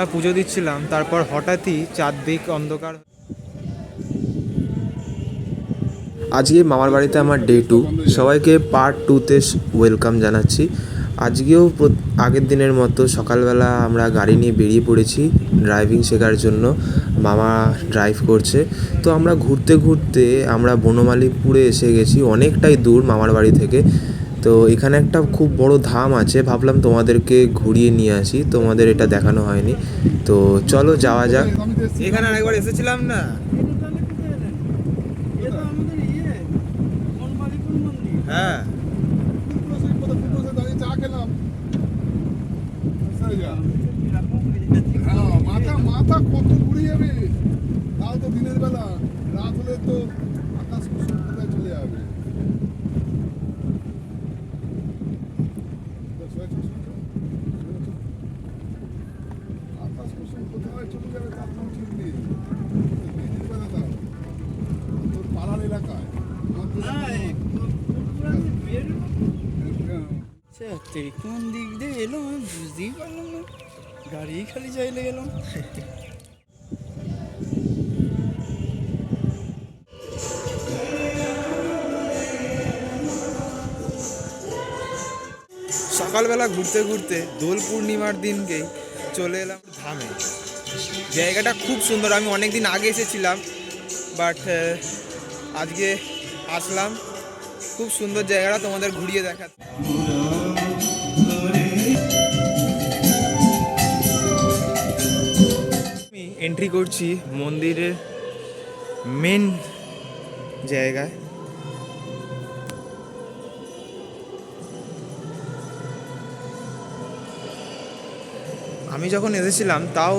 আমরা পুজো দিচ্ছিলাম, তারপর হঠাৎই চারদিক অন্ধকার। আজকে মামার বাড়িতে আমার ডে 2, সবাইকে পার্ট 2তে ওয়েলকাম জানাচ্ছি। আজকেও আগের দিনের মতো সকালবেলা আমরা গাড়ি নিয়ে বেরিয়ে পড়েছি ড্রাইভিং শেখার জন্য। মামা ড্রাইভ করছে। তো আমরা ঘুরতে ঘুরতে আমরা বনমালীপুরে এসে গেছি, অনেকটাই দূর মামার বাড়ি থেকে। তো এখানে একটা খুব বড় ধাম আছে, ভাবলাম তোমাদেরকে ঘুরিয়ে নিয়ে আসি, তোমাদের এটা দেখানো হয়নি। তো চলো যাওয়া যাক। এখানে আরেকবার এসেছিলাম না? হ্যাঁ, মাথা কত ঘুরে যাবে, তাও তো দিনের বেলা, রাত হলে তো আকাশ কুসুম কোথায় চলে যাবে। আকাশ কুসুম কোথায় চলে যাবে তার কোনো ঠিক নেই। দিনের বেলা তাও তোর পাড়ার এলাকায় কোন দিক দিয়ে এলো আমি বুঝতেই পারলাম না, গাড়ি খালি চাইলে গেলাম। সকালবেলা ঘুরতে ঘুরতে দোল পূর্ণিমার দিনকেই চলে এলাম ধামে। জায়গাটা খুব সুন্দর, আমি অনেক দিন আগে এসেছিলাম, বাট আজকে আসলাম। খুব সুন্দর জায়গাটা তোমাদের ঘুরিয়ে দেখা। আমি এন্ট্রি করছি মন্দিরের মেন জায়গায়। আমি যখন এসেছিলাম তাও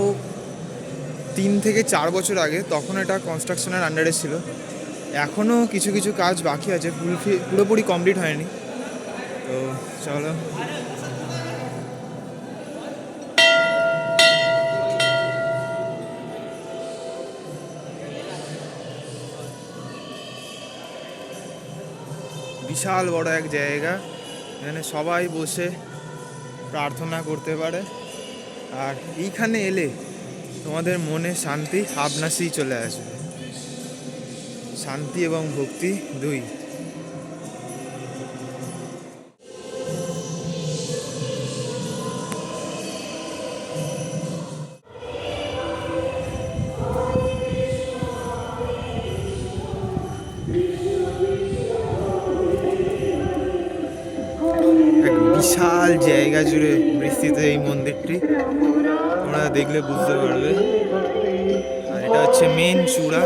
3 থেকে 4 বছর আগে, তখন এটা কনস্ট্রাকশনের আন্ডারে ছিল। এখনও কিছু কিছু কাজ বাকি আছে, পুরোপুরি কমপ্লিট হয়নি। তো চলো, বিশাল বড় এক জায়গা, এখানে সবাই বসে প্রার্থনা করতে পারে। আর এইখানে এলে তোমাদের মনে শান্তি আপনাসেই চলে আসবে, শান্তি এবং ভক্তি দুই। এক বিশাল জায়গা জুড়ে বিস্তৃত এই মন্দিরটি, তোমরা দেখলে বুঝতে পারবে। আর এটা হচ্ছে মেন চূড়া।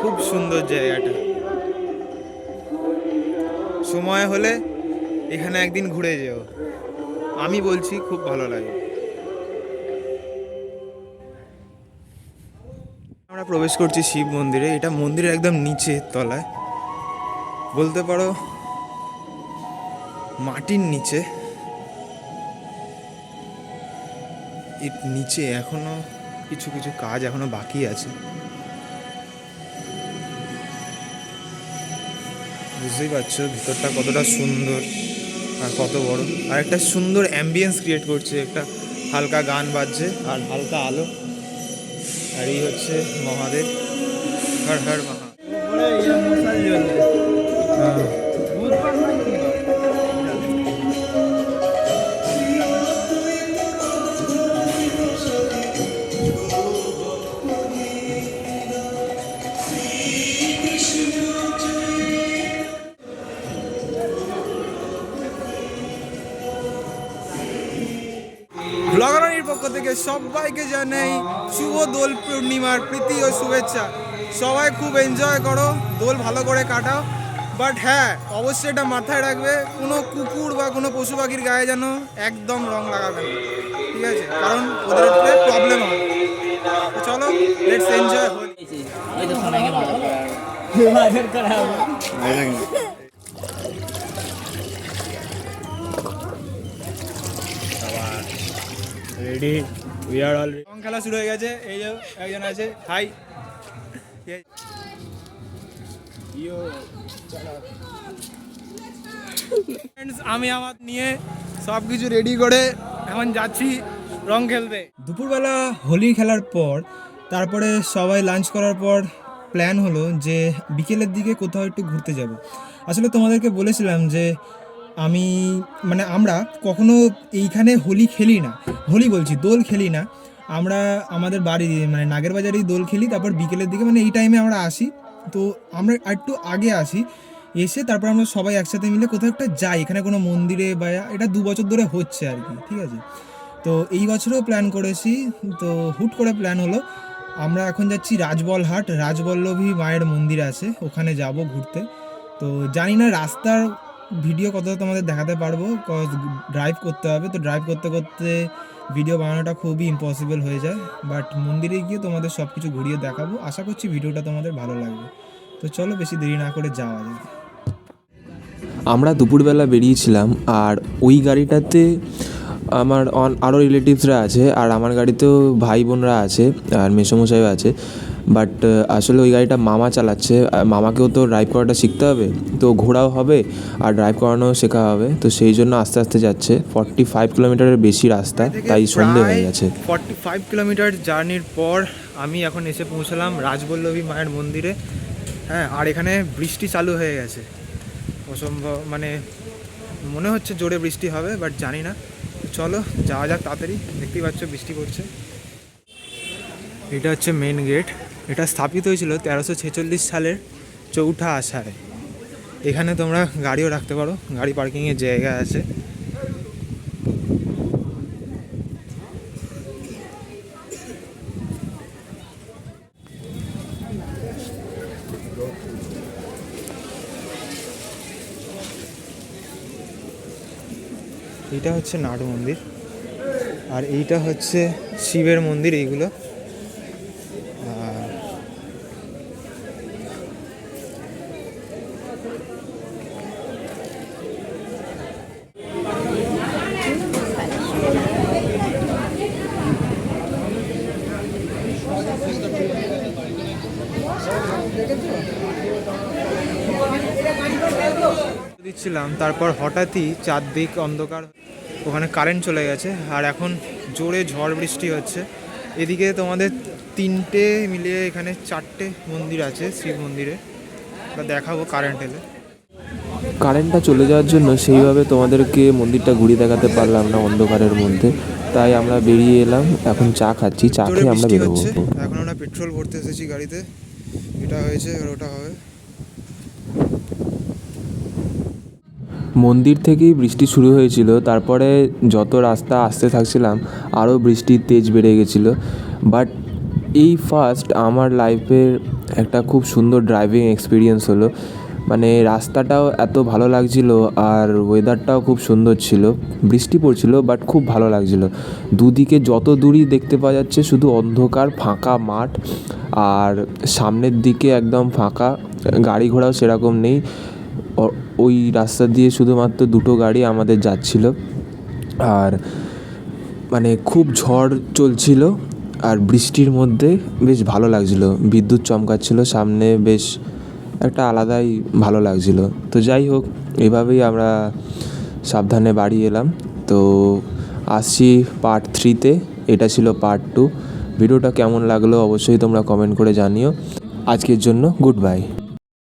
খুব সুন্দর জায়গাটা, সময় হলে এখানে একদিন ঘুরে যেও, আমি বলছি খুব ভালো লাগে। আমরা প্রবেশ করছি শিব মন্দিরে। এটা মন্দিরের একদম নিচের তলায়, বলতে পারো মাটির নিচে। এর নিচে এখনো কিছু কিছু কাজ এখনো বাকি আছে, বুঝতেই পারছো ভিতরটা কতটা সুন্দর আর কত বড়। আর একটা সুন্দর অ্যাম্বিয়েন্স ক্রিয়েট করছে, একটা হালকা গান বাজছে আর হালকা আলো। আর এই হচ্ছে মহাদেব, হর হর মহা। ব্লগারনির পক্ষ থেকে সবাইকে জানাই শুভ দোল পূর্ণিমার প্রীতি ও শুভেচ্ছা। সবাই খুব এনজয় করো, দোল ভালো করে কাটাও। বাট হ্যাঁ, অবশ্যই এটা মাথায় রাখবে, কোনো কুকুর বা কোনো পশু পাখির গায়ে যেন একদম রং লাগাবে না, ঠিক আছে? কারণ ওদের একটু প্রবলেম হয়। তো চলো, let's enjoy. Ready, we are all রং খেলা শুরু হয়ে গেছে। এই যে একজন আছে, হাই। ইয়ো, চলো। Friends, আমি আমার নিয়ে সব কিছু রেডি করে এখন যাচ্ছি রং খেলতে। দুপুরবেলা হোলি খেলার পর তারপরে সবাই লাঞ্চ করার পর প্ল্যান হলো যে বিকেলের দিকে কোথাও একটু ঘুরতে যাব। আসলে তোমাদেরকে বলেছিলাম যে আমি মানে আমরা কখনো এইখানে হোলি খেলি না, হোলি বলছি দোল খেলি না। আমরা আমাদের বাড়ি মানে নাগের বাজারেই দোল খেলি, তারপর বিকেলের দিকে মানে এই টাইমে আমরা আসি। তো আমরা একটু আগে আসি, এসে তারপর আমরা সবাই একসাথে মিলে কোথাও একটা যাই, এখানে কোনো মন্দিরে বা এটা 2 বছর ধরে হচ্ছে আর কি, ঠিক আছে। তো এই বছরও প্ল্যান করেছি, তো হুট করে প্ল্যান হলো আমরা এখন যাচ্ছি রাজবলহাট, রাজবল্লভী মায়ের মন্দির আছে ওখানে যাব ঘুরতে। তো জানি না রাস্তার ভিডিও কতটা তোমাদের দেখাতে পারবো, ড্রাইভ করতে হবে, তো ড্রাইভ করতে করতে ভিডিও বানানোটা খুবই ইম্পসিবল হয়ে যায়। বাট মন্দিরে গিয়ে তোমাদের সব কিছু ঘুরিয়ে দেখাবো, আশা করছি ভিডিওটা তোমাদের ভালো লাগবে। তো চলো বেশি দেরি না করে যাওয়া যায়। আমরা দুপুরবেলা বেরিয়েছিলাম, আর ওই গাড়িটাতে আমার আরও রিলেটিভসরা আছে, আর আমার গাড়িতেও ভাই বোনরা আছে, আর মেসোমশাইও আছে। বাট আসলে ওই গাড়িটা মামা চালাচ্ছে, আর মামাকেও তো ড্রাইভ করাটা শিখতে হবে, তো ঘোরাও হবে আর ড্রাইভ করানোও শেখা হবে। তো সেই জন্য আস্তে আস্তে যাচ্ছে, 45 কিলোমিটারের বেশি রাস্তা, তাই সন্ধে হয়ে গেছে। 45 কিলোমিটার জার্নির পর আমি এখন এসে পৌঁছলাম রাজবল্লভী মায়ের মন্দিরে। হ্যাঁ, আর এখানে বৃষ্টি চালু হয়ে গেছে, অসম্ভব মানে মনে হচ্ছে জোরে বৃষ্টি হবে, বাট জানি না। চলো যাওয়া যাক তাড়াতাড়ি, দেখতেই পাচ্ছ বৃষ্টি পড়ছে। এটা হচ্ছে মেন গেট, এটা স্থাপিত হয়েছিল 1346 সালের 4ঠা আষাঢ়ে। এখানে তোমরা গাড়িও রাখতে পারো, গাড়ি পার্কিংয়ের জায়গা আছে। এইটা হচ্ছে নাট মন্দির, আর এইটা হচ্ছে শিবের মন্দির। এইগুলো দিচ্ছিলাম, তারপর হঠাৎই চারদিক অন্ধকার, ওখানে কারেন্ট চলে গেছে, আর এখন জোরে ঝড় বৃষ্টি হচ্ছে। এদিকে তোমাদের 3টে মিলিয়ে এখানে 4টে মন্দির আছে শিব মন্দিরে, তা দেখাবো কারেন্ট এলে। কারেন্টটা চলে যাওয়ার জন্য সেইভাবে তোমাদেরকে মন্দিরটা ঘুরিয়ে দেখাতে পারলাম না অন্ধকারের মধ্যে, তাই আমরা বেরিয়ে এলাম। এখন চা খাচ্ছি, চা জোরে খেয়ে আমরা বৃষ্টি বেরোবো। হচ্ছে, এখন আমরা পেট্রোল ভরতে এসেছি গাড়িতে, এটা হয়েছে আর ওটা হবে। মন্দির থেকেই বৃষ্টি শুরু হয়েছিল, তারপরে যত রাস্তা আসতে থাকছিলাম আরও বৃষ্টির তেজ বেড়ে গেছিলো। বাট এই ফার্স্ট আমার লাইফের একটা খুব সুন্দর ড্রাইভিং এক্সপিরিয়েন্স হলো, মানে রাস্তাটাও এত ভালো লাগছিলো আর ওয়েদারটাও খুব সুন্দর ছিল। বৃষ্টি পড়ছিল বাট খুব ভালো লাগছিলো। দুদিকে যত দূরই দেখতে পাওয়া যাচ্ছে শুধু অন্ধকার, ফাঁকা মাঠ, আর সামনের দিকে একদম ফাঁকা, গাড়ি ঘোড়াও সেরকম নেই। ওই রাস্তা দিয়ে শুধুমাত্র 2টো গাড়ি আমাদের যাচ্ছিল, আর মানে খুব ঝড় চলছিল, আর বৃষ্টির মধ্যে বেশ ভালো লাগছিলো, বিদ্যুৎ চমকাচ্ছিল সামনে, বেশ একটা আলাদাই ভালো লাগছিলো। তো যাই হোক, এভাবেই আমরা সাবধানে বাড়ি এলাম। তো আসছি পার্ট 3-তে, এটা ছিল পার্ট 2। ভিডিওটা কেমন লাগলো অবশ্যই তোমরা কমেন্ট করে জানিও। আজকের জন্য গুড বাই।